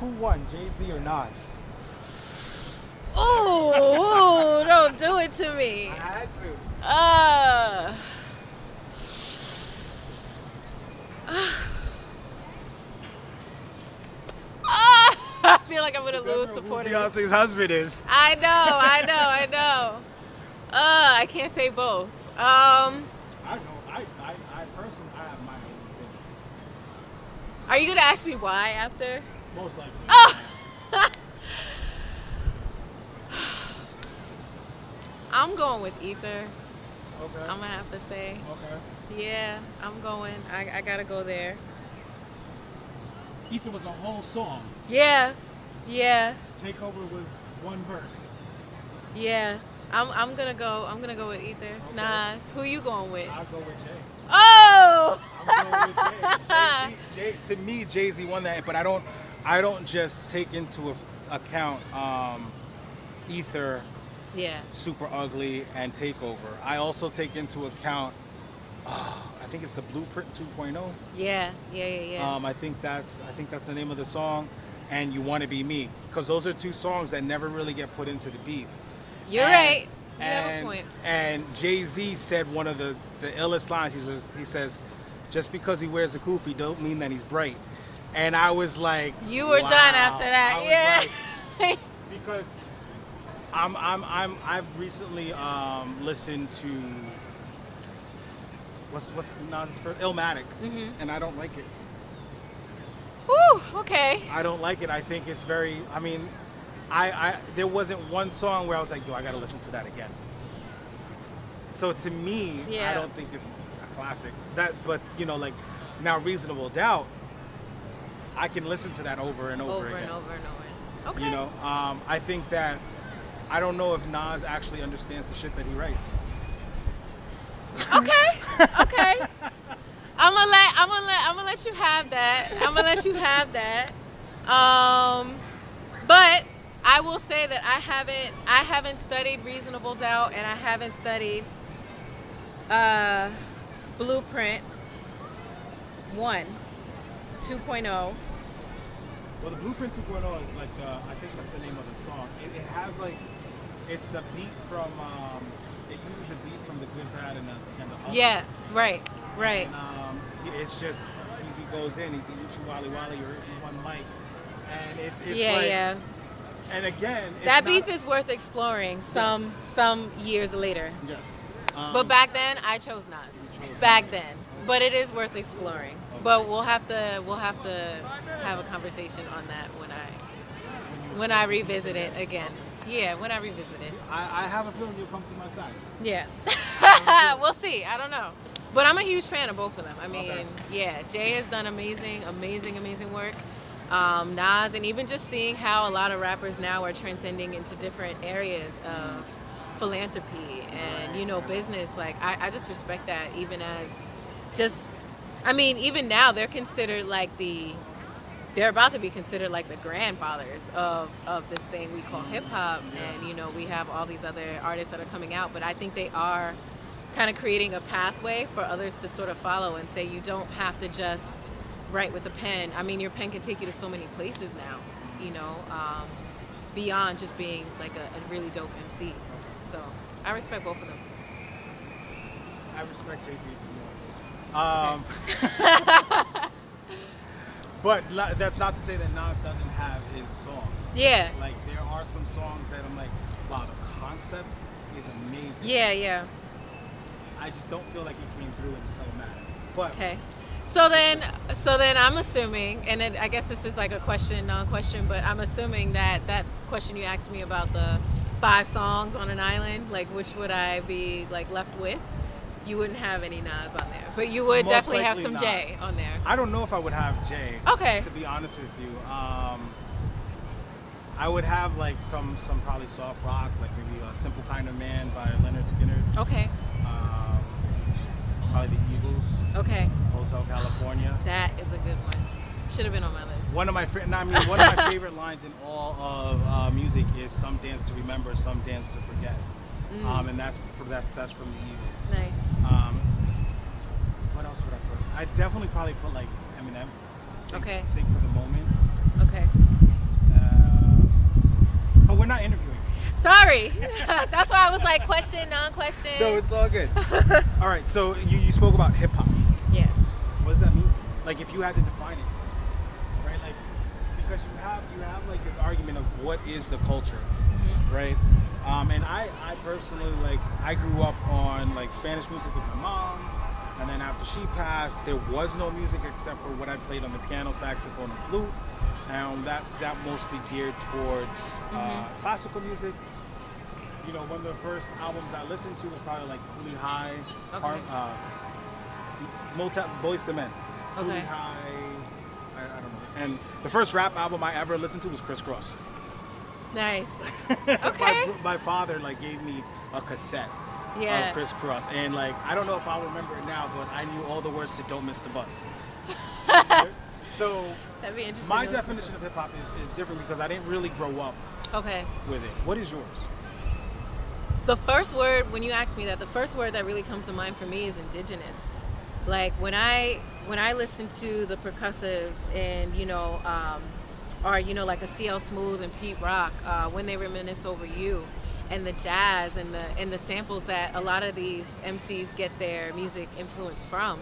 who won, Jay-Z or Nas? Ooh, don't do it to me. I had to. I feel like I'm gonna lose supporters. Beyonce's husband is. I know. I can't say both. I know. I personally, I have my own opinion. Are you gonna ask me why after? Most likely. Oh. I'm going with Ether. Okay. I'm gonna have to say. Okay. Yeah, I'm going. I gotta go there. Ether was a whole song. Yeah. Takeover was one verse. Yeah. I'm gonna go with Ether. Okay. Nas. Who you going with? I'll go with Jay. Oh! I'm going with Jay. To me, Jay-Z won that, but I don't just take into account Ether, Yeah. Super Ugly, and Takeover. I also take into account, I think it's the Blueprint 2.0. Yeah. I think that's the name of the song, and You Wanna Be Me, because those are two songs that never really get put into the beef. You're right. You have a point. And Jay-Z said one of the illest lines. He says, just because he wears a kufi don't mean that he's bright. And I was like, You were wow. done after that. I was Yeah. like, because I've recently listened to what's Nas's first Illmatic, and I don't like it. Woo, okay. I don't like it. I think it's very. I mean, I there wasn't one song where I was like, yo, I gotta listen to that again. So to me, Yeah. I don't think it's a classic. But like now, Reasonable Doubt, I can listen to that over and over again. Over. Okay. I think that I don't know if Nas actually understands the shit that he writes. Okay. I'm gonna let you have that. But I will say that I haven't studied Reasonable Doubt, and I haven't studied Blueprint 2.0. Well, the Blueprint 2.0 is like I think that's the name of the song. It has like, it's the beat from, it uses the beat from The Good, Bad, and the Ugly. Yeah, right. And it's just, he goes in, he's Uchi Wally Wally, or is he one mic? And it's Yeah. And again, it's That not, beef is worth exploring some years later. Yes. But back then, I chose Nas. Back then, but it is worth exploring. Okay. But we'll have to have a conversation on that when I revisit it again. Yeah, when I revisit it. I have a feeling you'll come to my side. Yeah. We'll see. I don't know. But I'm a huge fan of both of them. I mean, Okay. Yeah, Jay has done amazing work. Nas, and even just seeing how a lot of rappers now are transcending into different areas of philanthropy and, business. Like, I just respect that, even as even now they're considered like they're about to be considered like the grandfathers of this thing we call hip hop. And, we have all these other artists that are coming out, but I think they are kind of creating a pathway for others to sort of follow and say you don't have to just write with a pen. I mean, your pen can take you to so many places now, beyond just being like a really dope MC. So I respect both of them. I respect Jay-Z more. But that's not to say that Nas doesn't have his songs. Yeah. Like, there are some songs that I'm like, wow, the concept is amazing. Yeah. I just don't feel like it came through in Illmatic. But Okay. So then I'm assuming, and then I guess this is like a question, non-question, but I'm assuming that question you asked me about the 5 songs on an island, like which would I be like left with? You wouldn't have any Nas on there, but you would Most definitely have likely some not. Jay on there. I don't know if I would have Jay. Okay. To be honest with you, I would have like some probably soft rock, like maybe a Simple Kind of Man by Leonard Skinner. Okay. Probably the Eagles. Okay. Hotel California. That is a good one. Should have been on my list. One of my favorite lines in all of music is "Some dance to remember, some dance to forget," and that's from the Eagles. Nice. What else would I put? I'd definitely probably put like Eminem. Okay. Sing for the Moment. Okay. not interviewing. Sorry. That's why I was like question, non-question. No, it's all good. All right, so you spoke about hip hop. Yeah. What does that mean to you? Like, if you had to define it, right? Like, because you have like this argument of what is the culture, right? And I personally, like, I grew up on like Spanish music with my mom, and then after she passed, there was no music except for what I played on the piano, saxophone, and flute, and that mostly geared towards classical music. You know, one of the first albums I listened to was probably like Coolie High, Motown, Boyz II Men. Okay. Coolie High, I don't know. And the first rap album I ever listened to was Criss Cross. Nice. Okay. my father like gave me a cassette Yeah. of Criss Cross, and like I don't know if I'll remember it now, but I knew all the words to "Don't Miss the Bus." So That'd be interesting. my definition of hip hop is different because I didn't really grow up Okay. with it. What is yours? The first word, when you ask me that, the first word that really comes to mind for me is indigenous. Like when I listen to the percussives and or like a CL Smooth and Pete Rock, when they reminisce over you, and the jazz and the samples that a lot of these MCs get their music influence from,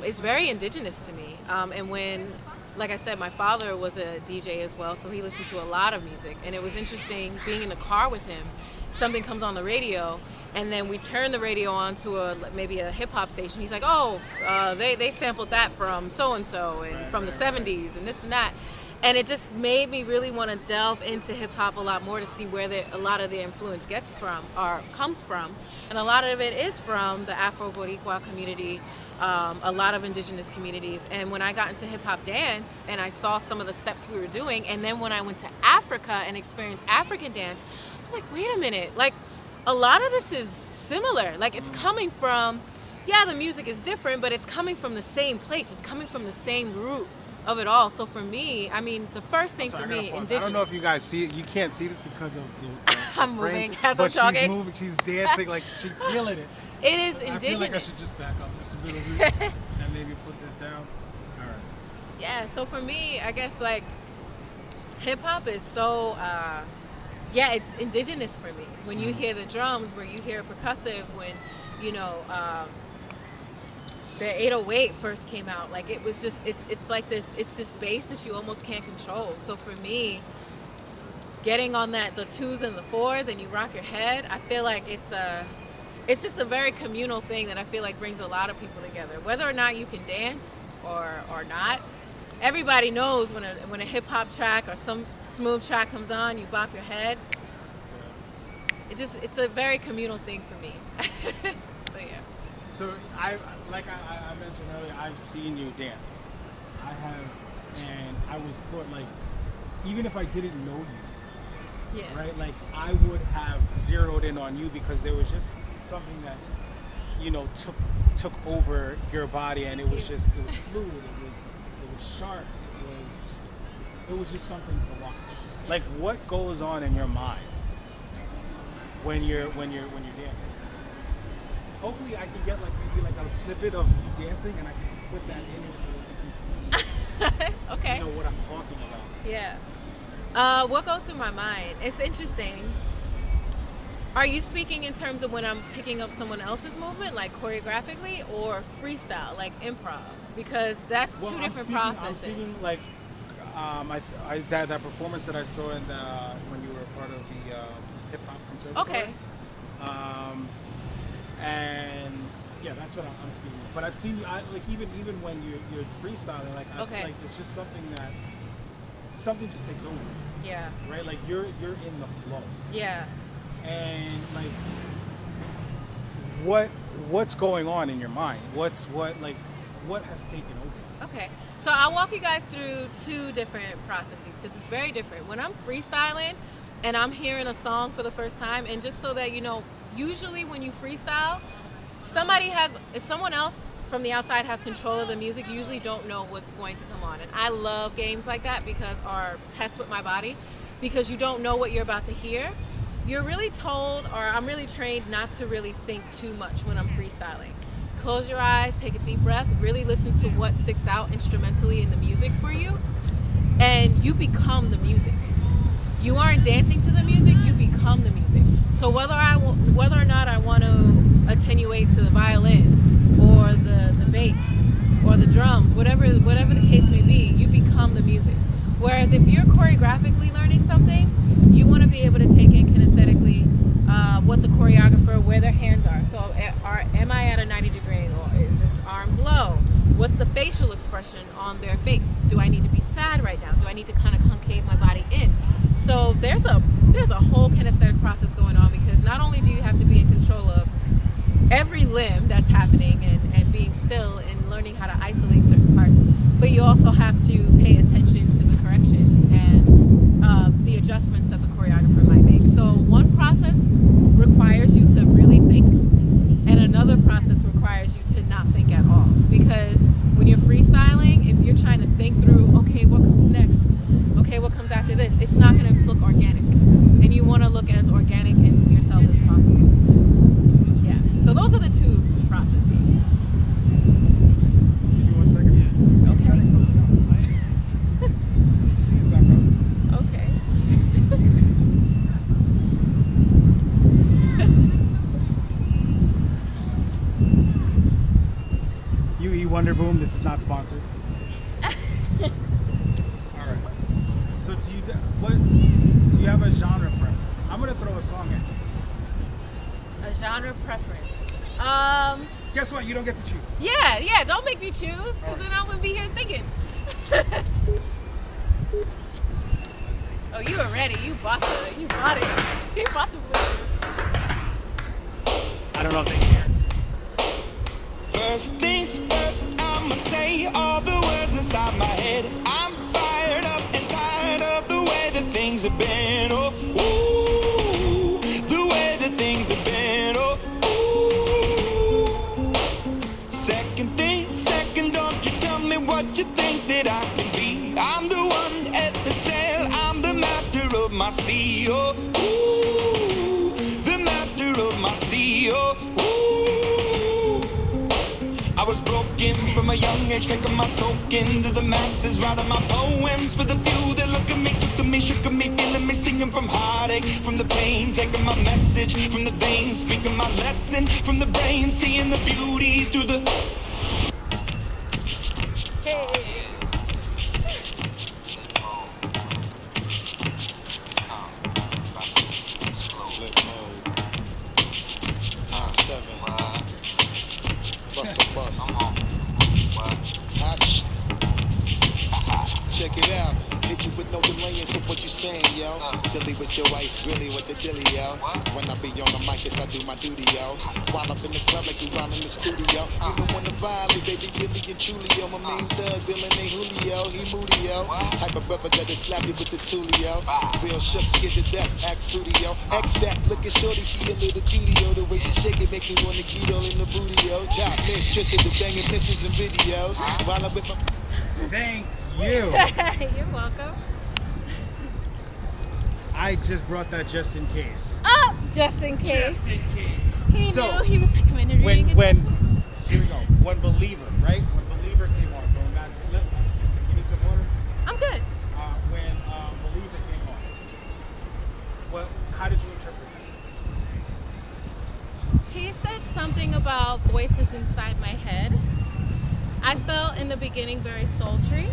it's very indigenous to me. And when, like I said, my father was a DJ as well, so he listened to a lot of music, and it was interesting being in the car with him. Something comes on the radio, and then we turn the radio on to maybe a hip hop station. He's like, "Oh, they sampled that from so and so, and from the '70s, and this and that," and it just made me really want to delve into hip hop a lot more to see where a lot of the influence gets from or comes from, and a lot of it is from the Afro-Boricua community, a lot of indigenous communities. And when I got into hip hop dance and I saw some of the steps we were doing, and then when I went to Africa and experienced African dance, I was like, wait a minute, like a lot of this is similar. Like it's coming from, the music is different, but it's coming from the same place. It's coming from the same root of it all. So for me, I mean, the first thing for me, indigenous. I don't know if you guys see it. You can't see this because of the I'm frame, moving as but I'm talking. she's moving. She's dancing like she's feeling it. It is indigenous. I feel like I should just back up just a little bit and maybe put this down. All right. Yeah. So for me, I guess like hip hop is so. It's indigenous for me. When you hear the drums, where you hear percussive, when the 808 first came out, like it was just it's like this bass that you almost can't control. So for me, getting on the 2s and the 4s and you rock your head, I feel like it's just a very communal thing that I feel like brings a lot of people together. Whether or not you can dance or not, everybody knows when a hip hop track or some smooth track comes on, you bop your head. It's a very communal thing for me. So yeah. So I mentioned earlier, I've seen you dance. I have, and I was thought like, even if I didn't know you, right? Like I would have zeroed in on you because there was just something that took over your body, and it was fluid. It was sharp. It was just something to watch. Like what goes on in your mind when you're dancing? Hopefully I can get like maybe like a snippet of you dancing, and I can put that in it so that you can see okay. what I'm talking about. Yeah. What goes through my mind? It's interesting. Are you speaking in terms of when I'm picking up someone else's movement, like choreographically, or freestyle, like improv? Because that's two different processes. I'm speaking like that performance that I saw in when you were part of the hip hop conservatory. Okay. And that's what I'm speaking of. But I've seen you, like even when you're freestyling, like I feel like it's just something just takes over. Yeah. Right. Like you're in the flow. Yeah. And like, what's going on in your mind? What has taken over? Okay. So I'll walk you guys through two different processes because it's very different. When I'm freestyling and I'm hearing a song for the first time, and just so that usually when you freestyle, if someone else from the outside has control of the music, you usually don't know what's going to come on. And I love games like that or tests with my body, because you don't know what you're about to hear. You're really told, or I'm really trained not to really think too much when I'm freestyling. Close your eyes, take a deep breath, really listen to what sticks out instrumentally in the music for you, and you become the music. You aren't dancing to the music, become the music. So whether or not I want to attenuate to the violin or the bass or the drums, whatever the case may be, you become the music. Whereas if you're choreographically learning something, you want to be able to take in kinesthetically what the choreographer, where their hands are. So am I at a 90 degree angle? Is this arms low? What's the facial expression on their face? Do I need to be sad right now? Do I need to kind of concave my body in? So there's a whole kinesthetic process going on, because not only do you have to be in control of every limb that's happening and being still and learning how to isolate certain parts, but you also have to pay attention to the corrections and the adjustments that the choreographer might make. So one process requires you to really think, and another process requires you to not think at all. Because when you're freestyling, if you're trying to think through, okay, what comes next? Okay, what comes after this? It's not going to look organic. And you want to look as organic in yourself as possible. Yeah. So those are the two processes. Give me 1 second. Yes. Okay. I'm setting something up. Please back up. Okay. UE Wonder Boom, this is not sponsored. Alright. So do you have a genre preference? I'm gonna throw a song in. A genre preference. Guess what? You don't get to choose. Yeah, don't make me choose, because then I'm gonna be here thinking. Oh, you were ready. You bought it. You bought the book. I don't know if they can hear. First things first, I'ma say all the words inside my head. I'm fired up and tired of the way that things have been. Oh, ooh, the way that things have been. Oh, ooh. Second thing, second, don't you tell me what you think that I can be. I'm the one at the sail, I'm the master of my sea. Oh, ooh, the master of my sea. Oh, I was broken from a young age, taking my soak into the masses, writing my poems for the few that look at me, took me, shook at me, feeling me, singing from heartache, from the pain, taking my message from the veins, speaking my lesson from the brain, seeing the beauty through the... Hey. Check it out. Hit you with no delay into what you saying, yo. Silly with your ice, grilly with the dilly, yo. When I be on the mic, yes, I do my duty, yo. While up in the club like we while in the studio. You know when to violate, baby, really and truly, yo. My main thug, Dylan ain't Julio, he moody, yo. Type of brother that'll slap you with the tulio. Real shook, scared to death, act fruity, yo. X that, look at shorty, she a little cutie, yo. The way she shake it make me wanna get all in the booty, yo. Top mistress of the banging misses and videos. While I'm with my... Thank you. You're welcome. I just brought that just in case. Oh, just in case. Just in case. He So, knew he was recommended reading when it. here we go. When Believer, right? When Believer came on, so imagine. You need some water? I'm good. When Believer came on, how did you interpret that? He said something about voices inside my head. I felt in the beginning very sultry.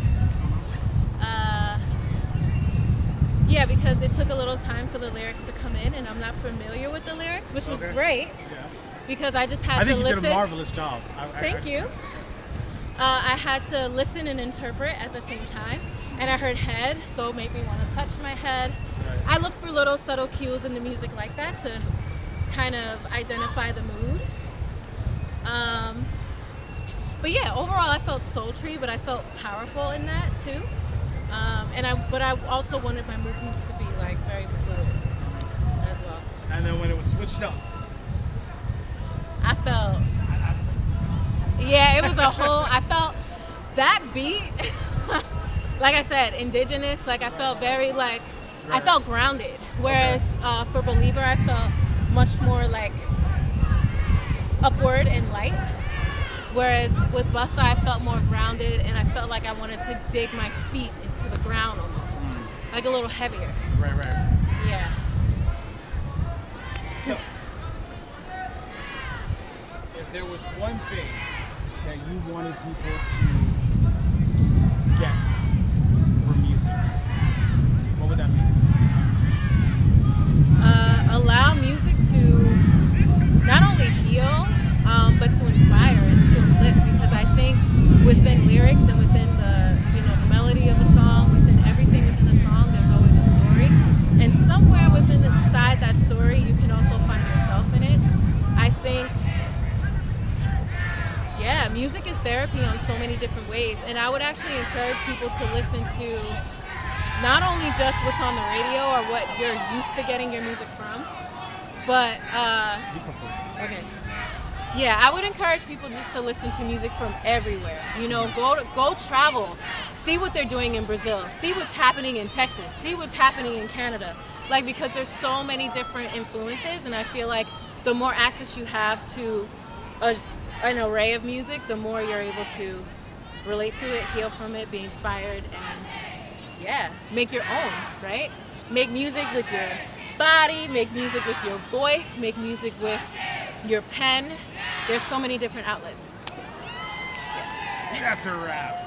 Yeah, because it took a little time for the lyrics to come in, and I'm not familiar with the lyrics, which was great. Yeah. Because I just had I to think you listen. did a marvelous job. Thank you. I had to listen and interpret at the same time, and I heard head, so it made me want to touch my head. Right. I look for little subtle cues in the music like that to kind of identify the mood. But yeah, overall I felt sultry, but I felt powerful in that too. But I also wanted my movements to be like very fluid as well. And then when it was switched up, I felt, yeah, it was a whole, I felt that beat, like I said, indigenous, like I felt very like, I felt grounded. Whereas for Believer, I felt much more like upward and light. Whereas with Busta, I felt more grounded, and I felt like I wanted to dig my feet into the ground almost. Like a little heavier. right. Yeah. So, if there was one thing that you wanted people to get from music, what would that be? Allow music to not only heal, but to inspire and to uplift, because I think within lyrics and within the melody of a song, within everything within a song, there's always a story, and somewhere within inside that story, you can also find yourself in it. I think, yeah, music is therapy on so many different ways, and I would actually encourage people to listen to not only just what's on the radio or what you're used to getting your music from, but okay. Yeah, I would encourage people just to listen to music from everywhere. Go travel, see what they're doing in Brazil, see what's happening in Texas, see what's happening in Canada. Because there's so many different influences, and I feel like the more access you have to an array of music, the more you're able to relate to it, heal from it, be inspired, and make your own, right? Make music with your body, make music with your voice, make music with your pen. There's so many different outlets. That's a wrap.